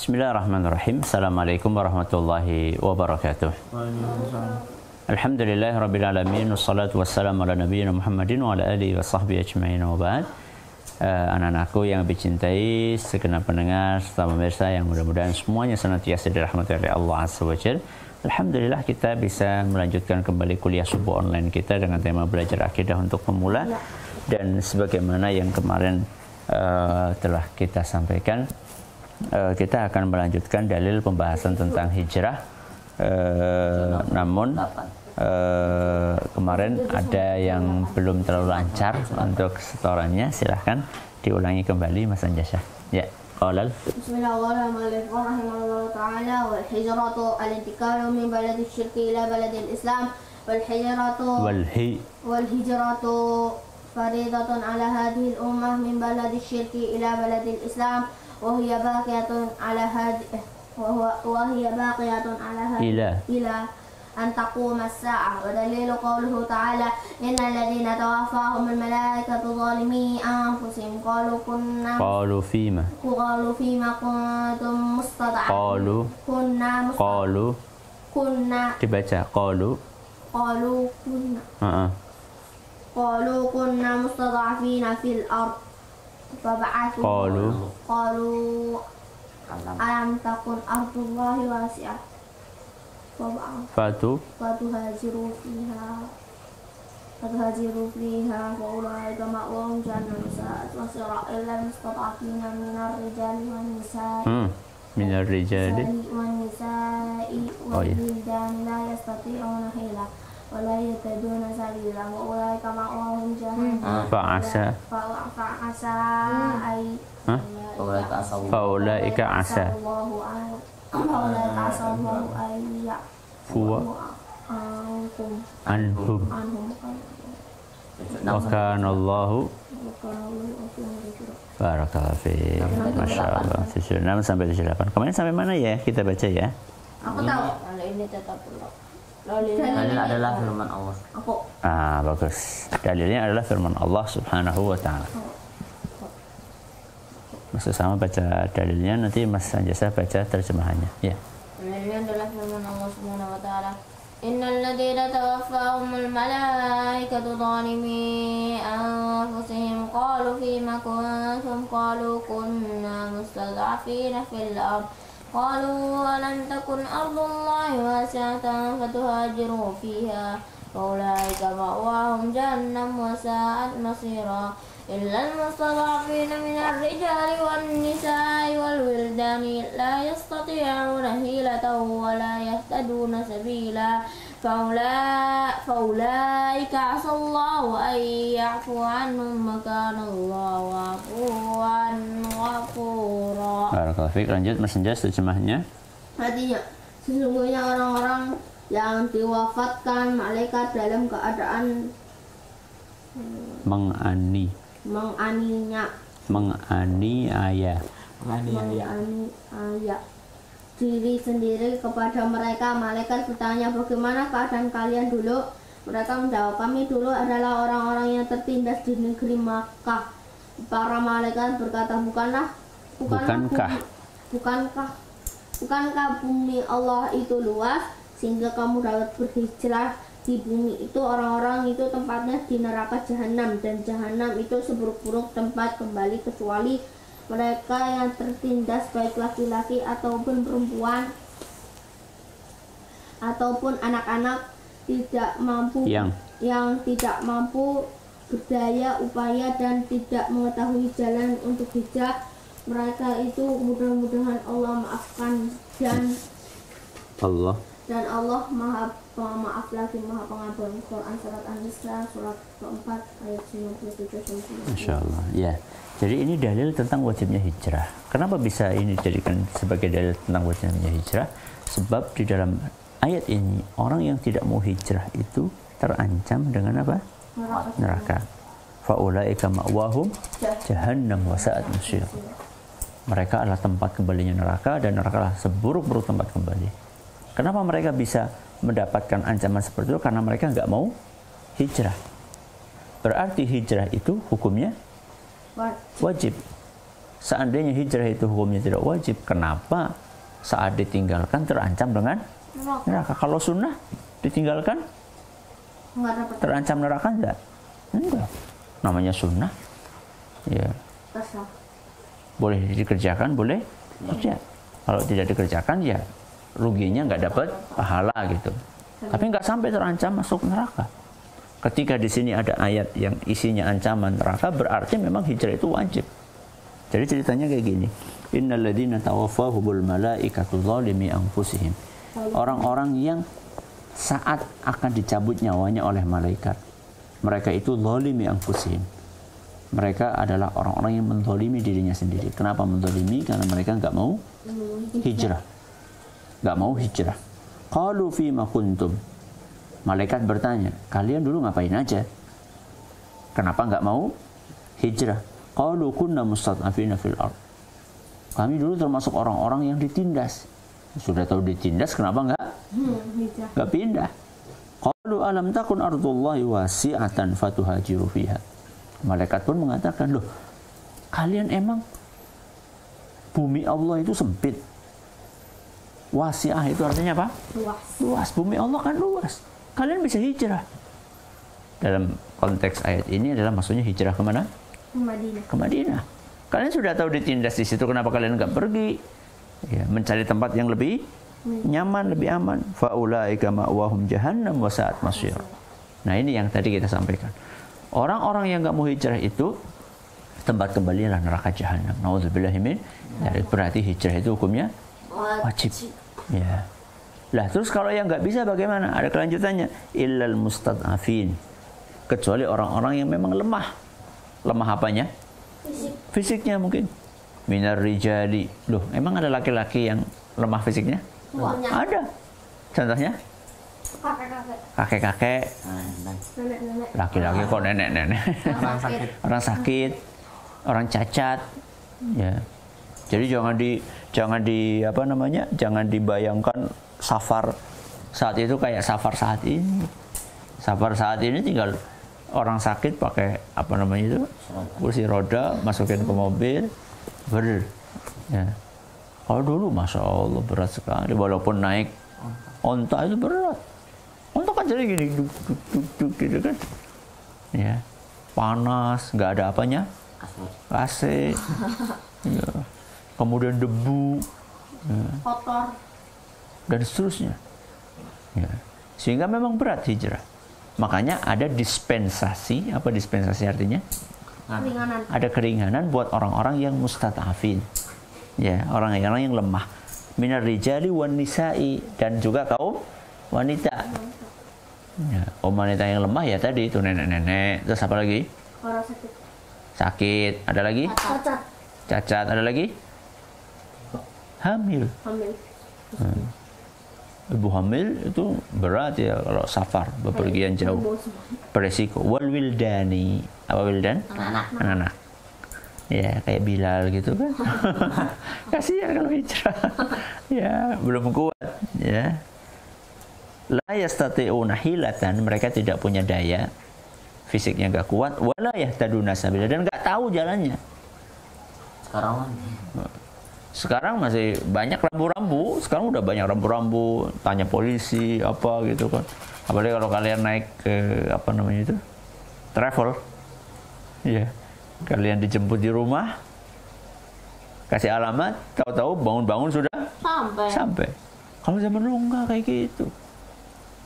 Bismillahirrahmanirrahim. Assalamualaikum warahmatullahi wabarakatuh. Alhamdulillahirabbil alamin wassalatu wassalamu ala nabiyyina Muhammadin wa ala alihi wa sahbihi ajmain wa ba'd. Anak-anakku yang dicintai, segenap pendengar serta pemirsa yang mudah-mudahan semuanya senantiasa dirahmati oleh Allah Azza wa Jalla. Alhamdulillah kita bisa melanjutkan kembali kuliah subuh online kita dengan tema belajar akidah untuk pemula. Dan sebagaimana yang kemarin telah kita sampaikan, kita akan melanjutkan dalil pembahasan tentang hijrah. Namun kemarin ada yang belum terlalu lancar untuk setorannya. Silahkan diulangi kembali Mas Anjasya. Ya, qolal. Bismillahirrahmanirrahim. Ta'ala wal hijratu al-intikalu min baladi syirki ila baladi al-islam wal hijratu faridatun ala hadhihi al-ummah min baladi syirki ila baladi al-islam وهي باقية على إلى أن تقوم الساعة. ودليل قوله تعالى إن الذين توفاهم الملائكة ظالمي أنفسهم قالوا فيما كنتم مستضعفين dibaca قالوا كنا مستضعفين في الأرض قالوا ألم تكن أرض الله واسعة فتهاجروا فيها فأولئك مأواهم جهنم وساءت مصيرا إلا المستضعفين من الرجال والنساء والولدان لا يستطيعون حيلة ولا يهتدون سبيلا وأولئك مأواهم جهنم فأولئك عسى الله أن يعفو عنهم وكان الله Barakallahu fiik. Masya Allah. 76 sampai 78. Kemarin sampai mana ya kita baca ya? Aku tahu. Kalau ini tetap Dalil adalah firman Allah. Bagus. Dalilnya adalah firman Allah Subhanahu wa taala. Maksud sama baca dalilnya, nanti Mas Anjasa baca terjemahannya. Ya. Dalilnya adalah firman Allah Subhanahu wa taala. Innal ladzina tawaffahumul malaikatu zalimi anfusihim qalu fima kuntum qalu kunna mustad'afina fil ardh قالوا ألم تكن أرض الله واسعة فتهاجروا فيها فأولئك مأواهم جهنم وساءت مصيرا إلا المستضعفين من الرجال والنساء والولدان لا يستطيعون حيلة ولا يهتدون سبيلا فأولئك عسى الله أن يعفو عنهم وكان الله عفوا غفورا. Barakallahu fiik. Lanjut Mas Anjas terjemahnya. Artinya, sesungguhnya orang-orang yang diwafatkan malaikat dalam keadaan menganiaya diri sendiri kepada mereka. Malaikat bertanya, bagaimana keadaan kalian dulu? Mereka menjawab, kami dulu adalah orang-orang yang tertindas di negeri Makkah. Para malaikat berkata, bukankah bumi Allah itu luas sehingga kamu dapat berhijrah di bumi itu? Orang-orang itu tempatnya di neraka Jahanam, dan Jahanam itu seburuk-buruk tempat kembali kecuali mereka yang tertindas, baik laki-laki ataupun perempuan ataupun anak-anak yang tidak mampu berdaya upaya dan tidak mengetahui jalan untuk hijrah. Mereka itu mudah-mudahan Allah maafkan dan Allah Maha Pemaaf lagi Maha Pengampun. Quran surat An-Nisa surat keempat ayat 97. Masya Allah. Ya. Jadi ini dalil tentang wajibnya hijrah. Kenapa bisa ini dijadikan sebagai dalil tentang wajibnya hijrah? Sebab di dalam ayat ini orang yang tidak mau hijrah itu terancam dengan apa? Neraka. Faulaika ma'wahum jahannam wa sa'at masir. Mereka adalah tempat kembalinya neraka, dan neraka adalah seburuk-buruk tempat kembali. Kenapa mereka bisa mendapatkan ancaman seperti itu? Karena mereka nggak mau hijrah. Berarti hijrah itu hukumnya wajib. seandainya hijrah itu hukumnya tidak wajib, kenapa saat ditinggalkan terancam dengan neraka? Kalau sunnah ditinggalkan terancam neraka enggak? Enggak. Namanya sunnah. Ya. Boleh dikerjakan, boleh tidak. Kalau tidak dikerjakan ya ruginya nggak dapat pahala gitu. Tapi nggak sampai terancam masuk neraka. Ketika di sini ada ayat yang isinya ancaman neraka, berarti memang hijrah itu wajib. Jadi ceritanya kayak gini. Innal ladzina tawaffahumul malaikatu zalimi anfusihim. Orang-orang yang saat akan dicabut nyawanya oleh malaikat, mereka itu zalimi anfusihim. Mereka adalah orang-orang yang menzalimi dirinya sendiri. Kenapa menzalimi? Karena mereka nggak mau hijrah. Nggak mau hijrah. Qalu fima kuntum. Malaikat bertanya, kalian dulu ngapain aja? Kenapa nggak mau hijrah? Qalu kunna mustad'afina fil ard. Kami dulu termasuk orang-orang yang ditindas. Sudah tahu ditindas, kenapa nggak pindah? Qalu alam takun ardullahi wasi'atan fatuhajiru fiha. Malaikat pun mengatakan, loh, kalian emang bumi Allah itu sempit. Wasi'ah itu artinya apa? Luas. Bumi Allah kan luas. Kalian bisa hijrah. Dalam konteks ayat ini adalah maksudnya hijrah kemana? Ke Madinah. Kalian sudah tahu ditindas di situ, kenapa kalian nggak pergi? Ya, mencari tempat yang lebih nyaman, lebih aman. Faulaika ma'wahum jahannam wa sa'at masyir. Nah, ini yang tadi kita sampaikan. Orang-orang yang nggak mau hijrah itu tempat kembali adalah neraka jahanam. Nauzubillahi min dzalik. Berarti hijrah itu hukumnya wajib. Ya. Lah terus kalau yang nggak bisa bagaimana? Ada kelanjutannya. Illal mustad'afin. Kecuali orang-orang yang memang lemah. Lemah apanya? Fisiknya mungkin. Minar rijali. Loh, emang ada laki-laki yang lemah fisiknya? Ada. Contohnya? Kakek-kakek. Laki-laki kok nenek-nenek. Orang sakit. Orang cacat. Ya. Jadi jangan dibayangkan safar saat itu kayak safar saat ini. Safar saat ini tinggal orang sakit pakai kursi roda, masukin ke mobil, ya. Kalau dulu masya Allah berat sekali, walaupun naik onta itu berat. Onta kan jadi gini, duk gitu kan, ya, panas, nggak ada apanya, AC, ya. Kemudian debu, ya. Kotor, dan seterusnya, ya. Sehingga memang berat hijrah. Makanya ada dispensasi. Apa dispensasi artinya? keringanan. Ada keringanan buat orang-orang yang mustad'afin, ya, orang-orang yang lemah. Minar rijali wan nisa'i, dan juga kaum wanita. Ya, kaum wanita yang lemah ya tadi itu nenek-nenek. Terus apa lagi? Orang sakit. Sakit. Ada lagi? Cacat. Ada lagi? Hamil. Ibu hamil itu berat ya kalau safar, bepergian jauh, beresiko. Wal wildani, apa wildan? Anak-anak. Ya kayak Bilal gitu kan. Kasihan kalau hijrah. Ya belum kuat. Ya. La yastati'una hilatan, mereka tidak punya daya, fisiknya nggak kuat. Wala yahtaduna sabila, dan nggak tahu jalannya. Sekarang masih banyak rambu-rambu. Sekarang udah banyak rambu-rambu. Tanya polisi apa gitu kan. Apalagi kalau kalian naik ke travel, ya, kalian dijemput di rumah, kasih alamat, tahu-tahu bangun-bangun sudah sampai. Kalau zaman dulu nggak kayak gitu.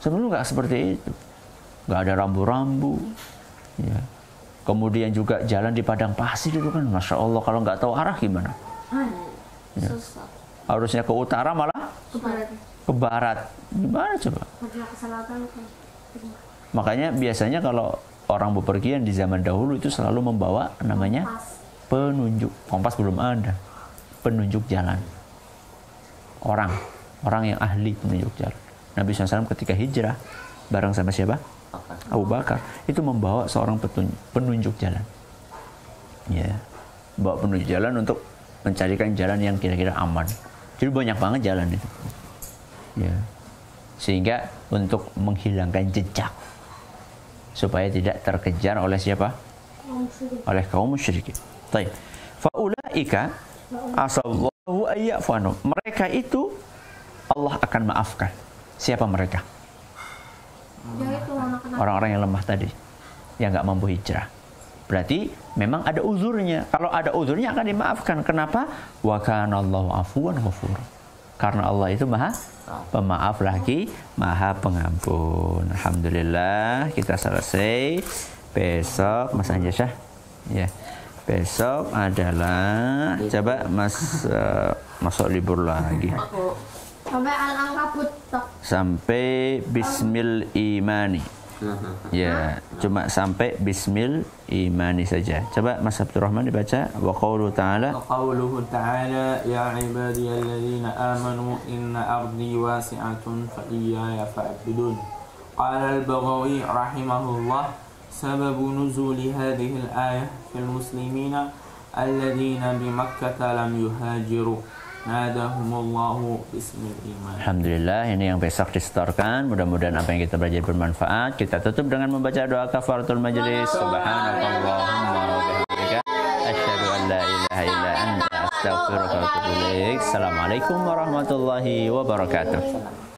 Zaman dulu nggak seperti itu. Nggak ada rambu-rambu. Ya. Kemudian juga jalan di padang pasir itu kan, masya Allah, kalau nggak tahu arah gimana? Ya. Harusnya ke utara malah ke barat. Gimana coba? Makanya biasanya kalau orang bepergian di zaman dahulu itu selalu membawa namanya penunjuk. Kompas belum ada. Penunjuk jalan. Orang yang ahli penunjuk jalan. Nabi SAW ketika hijrah bareng sama siapa? Abu Bakar. Itu membawa seorang penunjuk jalan. Ya. Bawa penunjuk jalan untuk mencarikan jalan yang kira-kira aman. Jadi banyak banget jalan itu. Ya. Sehingga untuk menghilangkan jejak supaya tidak terkejar oleh siapa? Oleh kaum musyrikin. Baik. Faula ika asallahu ayyafanu. Mereka itu Allah akan maafkan. Siapa mereka? Orang-orang yang lemah tadi, yang nggak mampu hijrah. Berarti memang ada uzurnya. Kalau ada uzurnya akan dimaafkan. Kenapa? Wa kana Allahu afuwan ghafur. Karena Allah itu maha pemaaf lagi, maha pengampun. Alhamdulillah kita selesai. Besok Mas Anjasah, ya. Besok adalah coba Mas masuk libur lagi. Sampai Al-Ankabut. Sampai Bismil Imani. Ya, cuma sampai Bismil Imani saja. Coba Mas Abdurrahman dibaca. Wa qauluhu ta'ala. Wa qauluhu ta'ala ya ibadiyalladzina amanu inna ardi wasi'atun fa iyaya fa'budun. Qala al-Baghawi rahimahullah sababu nuzuli hadhihi al-ayah fil muslimina alladzina bi Makkah lam yuhajiru. Nadahumullahu bismil iman. Alhamdulillah, ini yang besok disetorkan. Mudah-mudahan apa yang kita belajar bermanfaat. Kita tutup dengan membaca doa kafaratul majelis. Subhanakallahumma wa bihamdika asyhadu an la ilaha illa anta astaghfiruka wa atubu ilaik. Assalamualaikum warahmatullahi wabarakatuh.